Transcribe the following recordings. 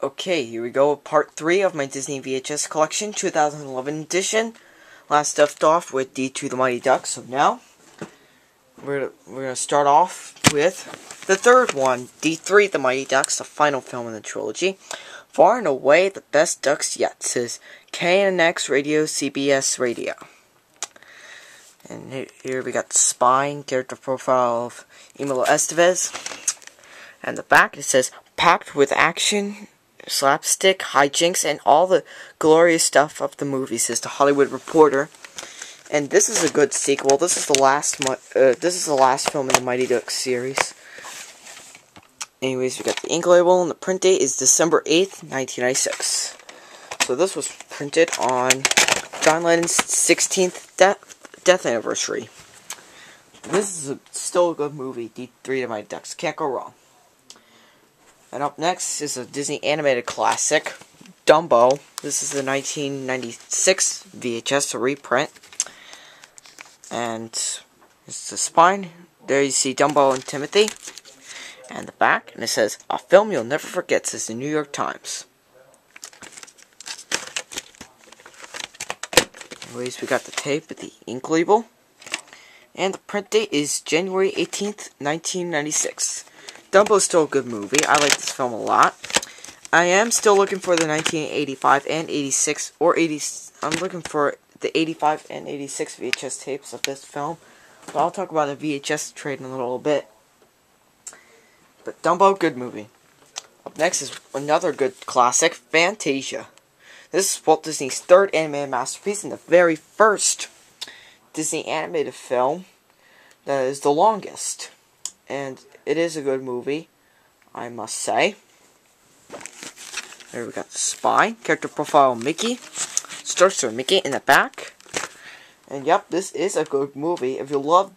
Okay, here we go with part 3 of my Disney VHS collection, 2011 edition. Last left off with D2 The Mighty Ducks, so now we're gonna start off with the third one, D3 The Mighty Ducks, the final film in the trilogy. Far and away the best ducks yet, says KNX Radio, CBS Radio. And here we got the spine, character profile of Emilio Estevez. And the back, it says, packed with action, slapstick, hijinks, and all the glorious stuff of the movie, says the Hollywood Reporter. And this is a good sequel. This is the last film in the Mighty Ducks series. Anyways, we got the ink label, and the print date is December 8th, 1996. So this was printed on John Lennon's 16th death anniversary. This is still a good movie, D3 The Mighty Ducks. Can't go wrong. And up next is a Disney animated classic, Dumbo. This is the 1996 VHS, a reprint. And it's the spine. There you see Dumbo and Timothy. And the back, and it says, a film you'll never forget, says the New York Times. Anyways, we got the tape with the ink label. And the print date is January 18th, 1996. Dumbo's still a good movie. I like this film a lot. I am still looking for the 1985 and 86, I'm looking for the 85 and 86 VHS tapes of this film. But I'll talk about the VHS trade in a little bit. But Dumbo, good movie. Up next is another good classic, Fantasia. This is Walt Disney's third animated masterpiece and the very first Disney animated film that is the longest. And it is a good movie, I must say. There we got the spine, character profile Mickey, Starster Mickey in the back. And yep, this is a good movie. If you love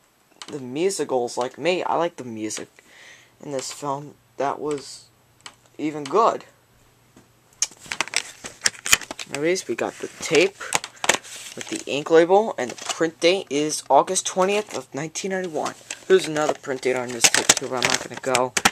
the musicals like me, I like the music in this film. That was even good. Anyways, we got the tape with the ink label, and the print date is August 20th of 1991. There's another print date on this tape too, but I'm not going to go to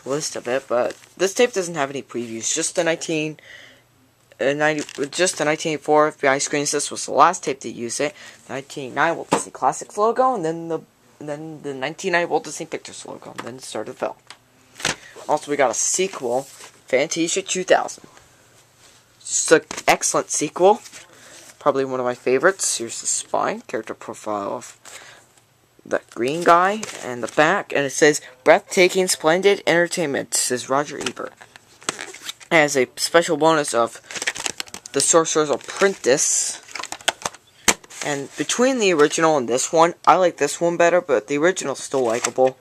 the list of it. But this tape doesn't have any previews, just the 1984 FBI screens. This was the last tape to use it. 1989 Walt Disney Classics logo, and then the 1990 Walt Disney Pictures logo, and then the start of the film. Also, we got a sequel, Fantasia 2000. It's an excellent sequel. Probably one of my favorites. Here's the spine, character profile of the green guy, and the back, and it says, breathtaking, splendid entertainment, says Roger Ebert. It has a special bonus of The Sorcerer's Apprentice. And between the original and this one, I like this one better, but the original's still likable.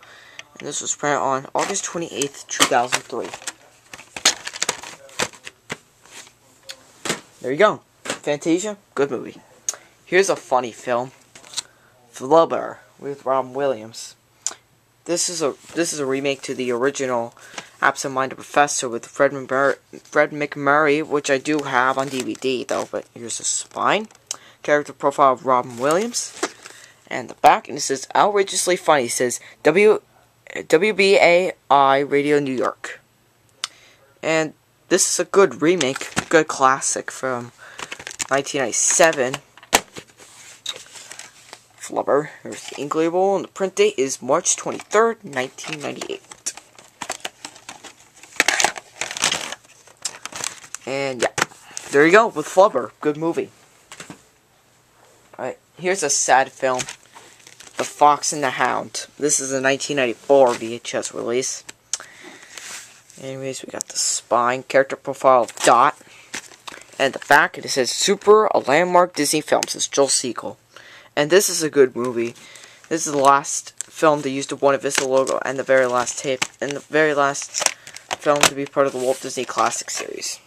And this was printed on August 28th, 2003. There you go. Fantasia, good movie. Here's a funny film, Flubber, with Robin Williams. This is a remake to the original Absent-Minded Professor with Fred McMurray, which I do have on DVD though. But here's the spine, character profile of Robin Williams, and the back, and it says outrageously funny. It says WBAI Radio New York, and this is a good remake, good classic from 1997. Flubber. Here's the ink label, and the print date is March 23rd, 1998. And yeah, there you go with Flubber. Good movie. Alright, here's a sad film, The Fox and the Hound. This is a 1994 VHS release. Anyways, we got the spine, character profile of Dot. And the back, it says Super, a landmark Disney film, says Joel Siegel. And this is a good movie. This is the last film to use the Buena Vista logo, and the very last tape, and the very last film to be part of the Walt Disney Classic series.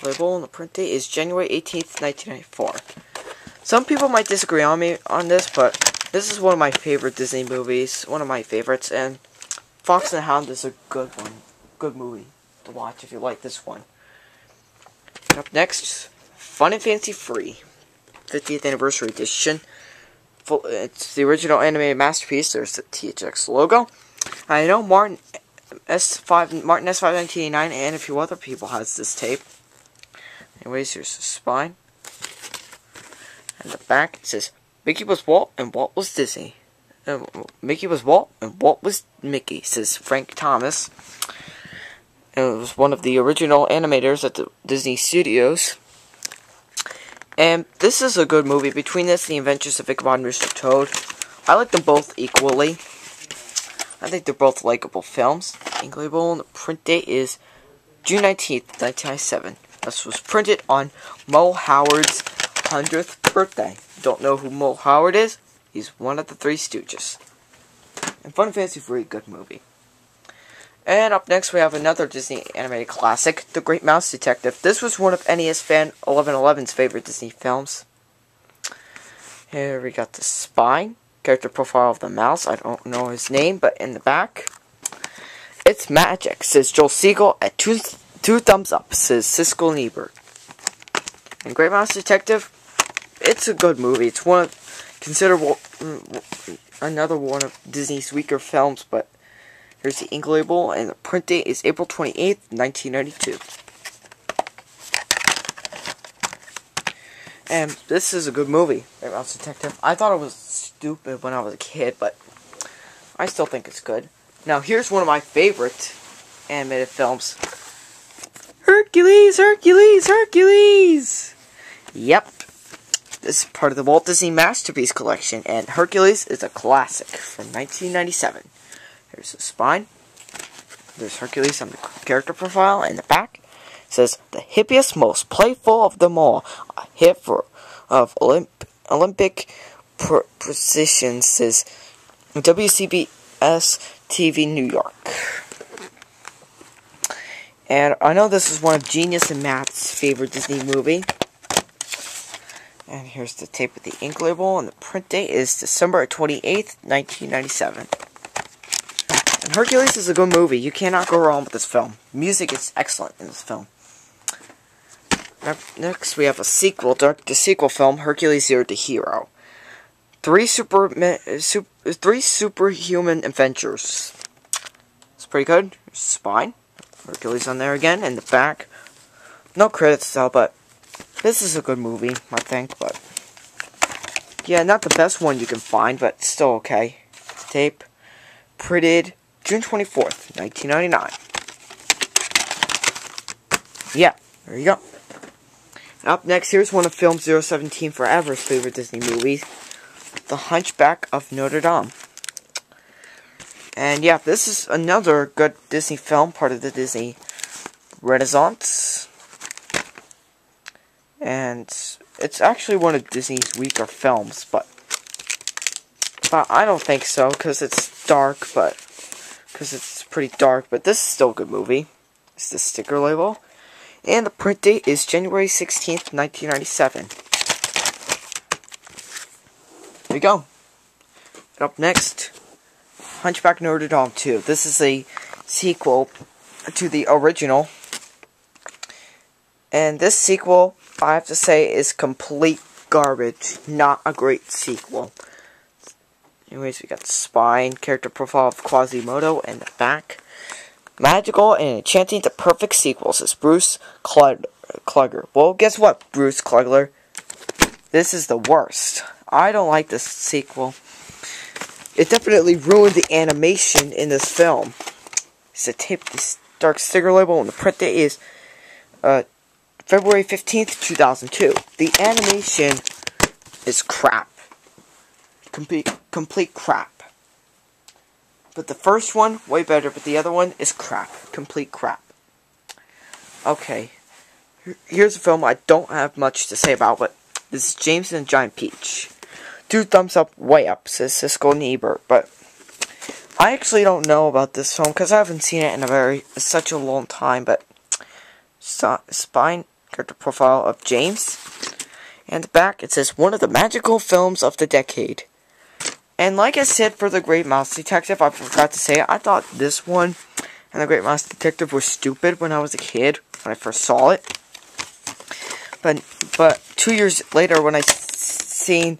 Label and the print date is January 18th, 1994. Some people might disagree on me on this, but this is one of my favorite Disney movies, one of my favorites, and Fox and the Hound is a good one. Good movie to watch if you like this one. Up next, Fun and Fancy Free, 50th Anniversary Edition. It's the original animated masterpiece. There's the THX logo. I know Martin Martin S5 1989, and a few other people has this tape. Anyways, here's the spine. And the back, it says, Mickey was Walt and Walt was Disney. Mickey was Walt and Walt was Mickey, says Frank Thomas. And it was one of the original animators at the Disney Studios. And this is a good movie. Between this and The Adventures of Ichabod and Mr. Toad, I like them both equally. I think they're both likable films. Ink label and the print date is June 19th, 1997. This was printed on Mo Howard's 100th birthday. Don't know who Mo Howard is? He's one of the Three Stooges. And Fun and Fancy Free, good movie. And up next we have another Disney animated classic, The Great Mouse Detective. This was one of NES fan 1111's favorite Disney films. Here we got the spine, character profile of the mouse. I don't know his name, but in the back, it's magic, says Joel Siegel at two thumbs up, says Siskel and Ebert. And Great Mouse Detective, it's a good movie. It's another one of Disney's weaker films, but here's the ink label, and the print date is April 28th, 1992. And this is a good movie, Great Mouse Detective. I thought it was stupid when I was a kid, but I still think it's good. Now, here's one of my favorite animated films. Hercules, Hercules, Hercules! Yep. This is part of the Walt Disney Masterpiece Collection, and Hercules is a classic from 1997. Here's the spine. There's Hercules on the character profile, and the back says, the hippiest, most playful of them all. A hit of Olympic precision, says WCBS TV New York. And I know this is one of Genius and Matt's favorite Disney movie. And here's the tape with the ink label, and the print date is December 28th, 1997. And Hercules is a good movie. You cannot go wrong with this film. Music is excellent in this film. Next, we have a sequel, the sequel film, Hercules Zero to Hero. Three superhuman adventures. It's pretty good. Spine. Hercules on there again, and the back. No credits though, but this is a good movie, I think, but yeah, not the best one you can find, but still okay. Tape, printed June 24th, 1999. Yeah, there you go. And up next, here's one of Film 017 Forever's favorite Disney movies, The Hunchback of Notre Dame. And yeah, this is another good Disney film, part of the Disney Renaissance. And it's actually one of Disney's weaker films, but I don't think so, because it's dark, because it's pretty dark, but this is still a good movie. It's the sticker label. And the print date is January 16th, 1997. There you go. And up next, Hunchback of Notre Dame 2. This is a sequel to the original. And this sequel, I have to say, is complete garbage. Not a great sequel. Anyways, we got the spine, character profile of Quasimodo, and the back. Magical and enchanting, the perfect sequel, says Bruce Klugler. Well, guess what, Bruce Klugler? This is the worst. I don't like this sequel. It definitely ruined the animation in this film. It's a tape, this dark sticker label, and the print date is February 15th, 2002. The animation is crap. Complete crap. But the first one, way better, but the other one is crap. Complete crap. Okay. Here's a film I don't have much to say about, but this is James and the Giant Peach. 2 thumbs up, way up, says Siskel and Ebert. But I actually don't know about this film, because I haven't seen it in such a long time, but spine, character profile of James. And the back, it says, one of the magical films of the decade. And like I said for The Great Mouse Detective, I forgot to say it, I thought this one and The Great Mouse Detective were stupid when I was a kid, when I first saw it. But 2 years later, when I seen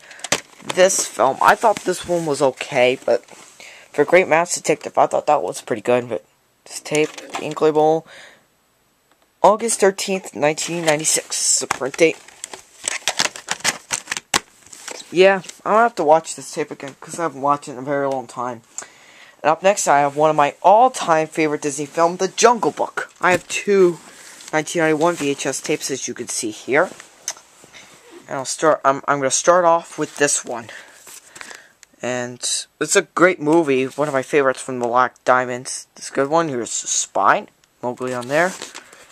this film, I thought this one was okay, but for Great Mouse Detective, I thought that was pretty good, but This tape, the ink label, August 13th, 1996. This is the print date. Yeah, I'm gonna have to watch this tape again because I haven't watched it in a very long time. And up next, I have one of my all-time favorite Disney films, The Jungle Book. I have two 1991 VHS tapes, as you can see here. And I'm gonna start off with this one. And it's a great movie, one of my favorites from the Black Diamonds. This is a good one. Here's the spine, Mowgli on there.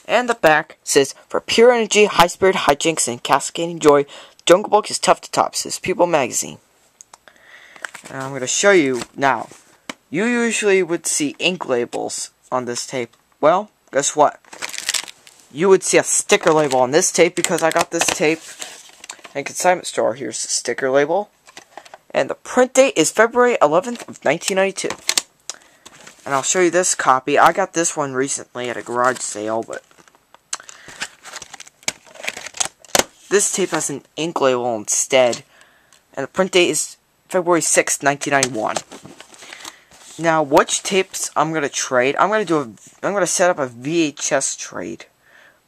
And the back says, for pure energy, high spirit, hijinks, and cascading joy, Jungle Book is tough to top, says People Magazine. And I'm going to show you now. You usually would see ink labels on this tape. Well, guess what? You would see a sticker label on this tape because I got this tape in a consignment store. Here's the sticker label. And the print date is February 11th of 1992. And I'll show you this copy. I got this one recently at a garage sale, but this tape has an ink label instead. And the print date is February 6th, 1991. Now, which tapes I'm going to trade? I'm going to set up a VHS trade.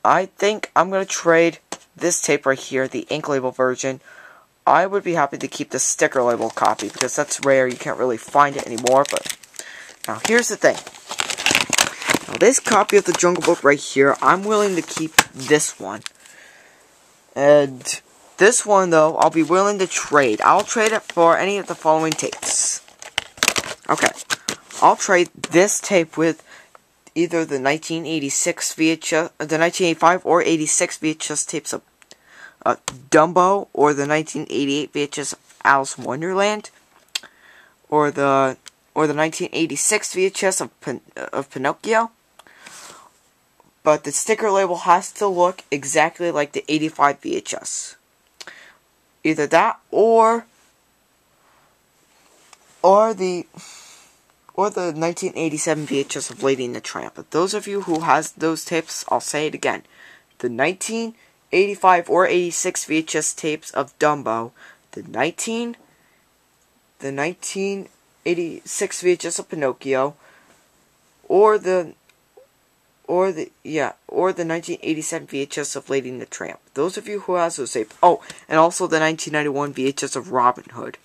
I think I'm going to trade this tape right here, the ink label version. I would be happy to keep the sticker label copy because that's rare. You can't really find it anymore. But now, here's the thing. Now, this copy of the Jungle Book right here, I'm willing to keep this one. And this one, though, I'll be willing to trade. I'll trade it for any of the following tapes. Okay. I'll trade this tape with either the 1986 VHS, the 1985 or 86 VHS tapes of Dumbo, or the 1988 VHS of Alice in Wonderland, or the 1986 VHS of Pinocchio. But the sticker label has to look exactly like the 85 VHS. Either that or the 1987 VHS of Lady and the Tramp. But those of you who has those tapes, I'll say it again. The 1985 or 86 VHS tapes of Dumbo, the 1986 VHS of Pinocchio, or the 1987 VHS of Lady and the Tramp. Those of you who has those tapes. Oh, and also the 1991 VHS of Robin Hood.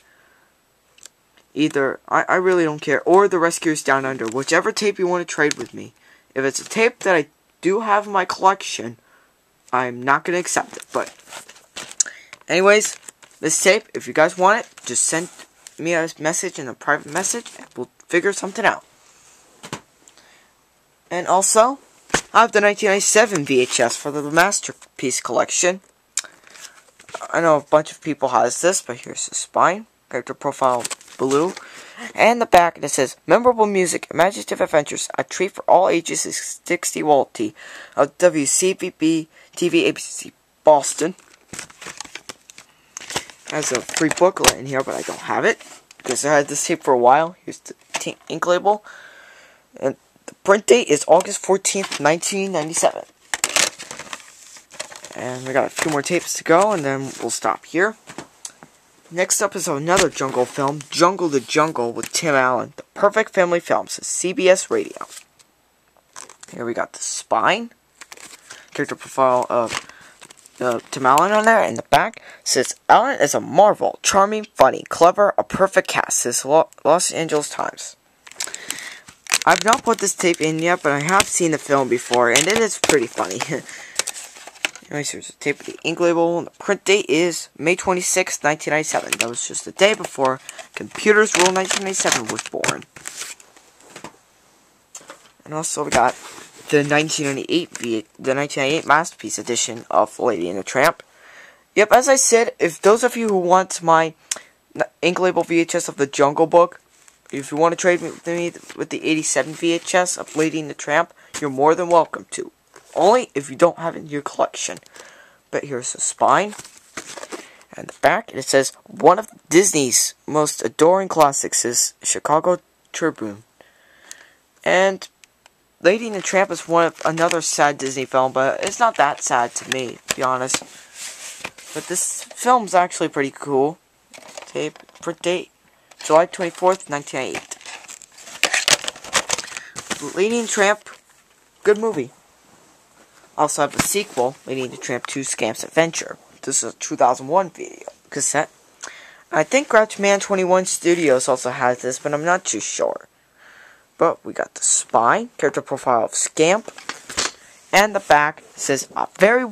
Either, I really don't care, or the Rescuers Down Under, whichever tape you want to trade with me. If it's a tape that I do have in my collection, I'm not going to accept it. But, anyways, this tape, if you guys want it, just send me a message in a private message, and we'll figure something out. And also, I have the 1997 VHS for the Masterpiece Collection. I know a bunch of people has this, but here's the spine, character profile blue, and the back, and it says, memorable music, imaginative adventures, a treat for all ages, 60 royalty of WCVB TV ABC Boston. Has a free booklet in here, but I don't have it, because I had this tape for a while. Here's the ink label, and the print date is August 14th, 1997. And we got a few more tapes to go, and then we'll stop here. Next up is another jungle film, Jungle the Jungle with Tim Allen. The perfect family film, says CBS Radio. Here we got the spine, character profile of Tim Allen on there, and the back says, Allen is a marvel, charming, funny, clever, a perfect cast, says Los Angeles Times. I've not put this tape in yet, but I have seen the film before, and it is pretty funny. Anyways, here's a tape with the ink label, and the print date is May 26, 1997. That was just the day before Computers Rule 1997 was born. And also we got the 1998 Masterpiece edition of Lady and the Tramp. Yep, as I said, if those of you who want my ink label VHS of the Jungle Book, if you want to trade with me with the 87 VHS of Lady and the Tramp, you're more than welcome to. Only if you don't have it in your collection. But here's the spine. And the back, and it says, one of Disney's most adoring classics is Chicago Tribune. And Lady and the Tramp is another sad Disney film, but it's not that sad to me, to be honest. But this film's actually pretty cool. Tape, print date, July 24th, 1998. Lady and Tramp, good movie. Also have a sequel, Lady and the Tramp 2 Scamp's Adventure. This is a 2001 video cassette. I think Grouchman 21 Studios also has this, but I'm not too sure. But we got the spine, character profile of Scamp, and the back says a very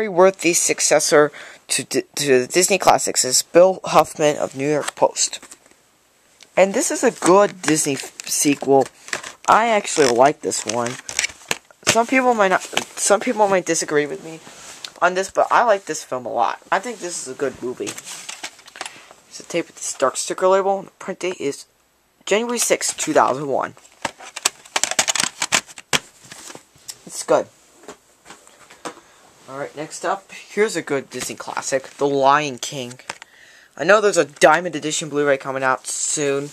worthy successor to the Disney classics is Bill Huffman of New York Post. And this is a good Disney sequel. I actually like this one. Some people might disagree with me on this, but I like this film a lot. I think this is a good movie. It's a tape with this dark sticker label. The print date is January 6, 2001. It's good. Alright, next up, here's a good Disney classic, The Lion King. I know there's a Diamond Edition Blu-ray coming out soon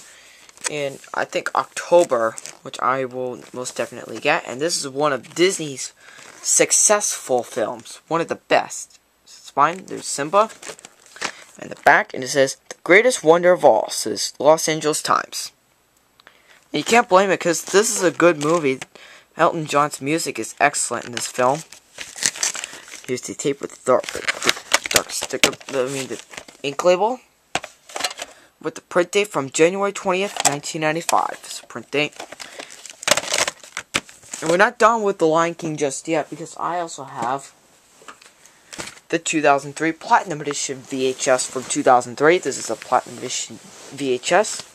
in, I think, October, which I will most definitely get. And this is one of Disney's successful films. One of the best. It's fine. There's Simba. And the back, and it says, The Greatest Wonder of All, says Los Angeles Times. And you can't blame it, because this is a good movie. Elton John's music is excellent in this film. Here's the tape with the dark sticker, the ink label. With the print date from January 20th, 1995. It's a print date. And we're not done with The Lion King just yet, because I also have the 2003 Platinum Edition VHS from 2003. This is a Platinum Edition VHS.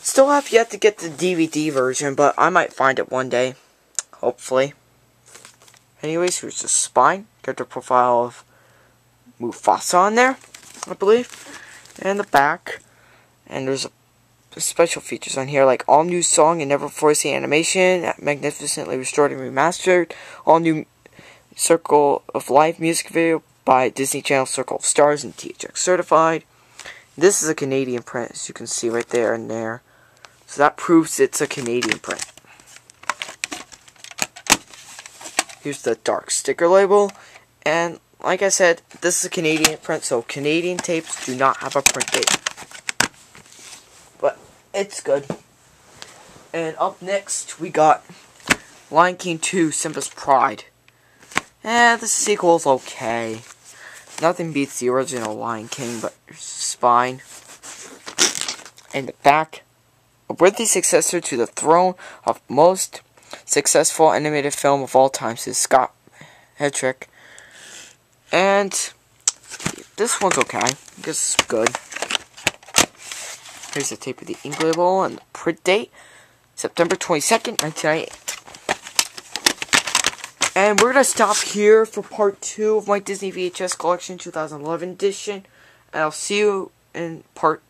Still have yet to get the DVD version, but I might find it one day. Hopefully. Anyways, here's the spine. Character profile of Mufasa on there, I believe. And the back. And there's special features on here, like all new song and never before seen animation, magnificently restored and remastered, all new Circle of Life music video by Disney Channel Circle of Stars and THX certified. This is a Canadian print, as you can see right there and there. So that proves it's a Canadian print. Here's the dark sticker label. And like I said, this is a Canadian print, so Canadian tapes do not have a print date. But it's good. And up next, we got Lion King 2, Simba's Pride. The sequel's okay. Nothing beats the original Lion King, but there's the spine. And the back. A worthy successor to the throne of most successful animated film of all time, says Scott Hetrick. And this one's okay. This is good. Here's the tape of the ink label and the print date, September 22nd, 1998. And we're going to stop here for part 2 of my Disney VHS collection 2011 edition. And I'll see you in part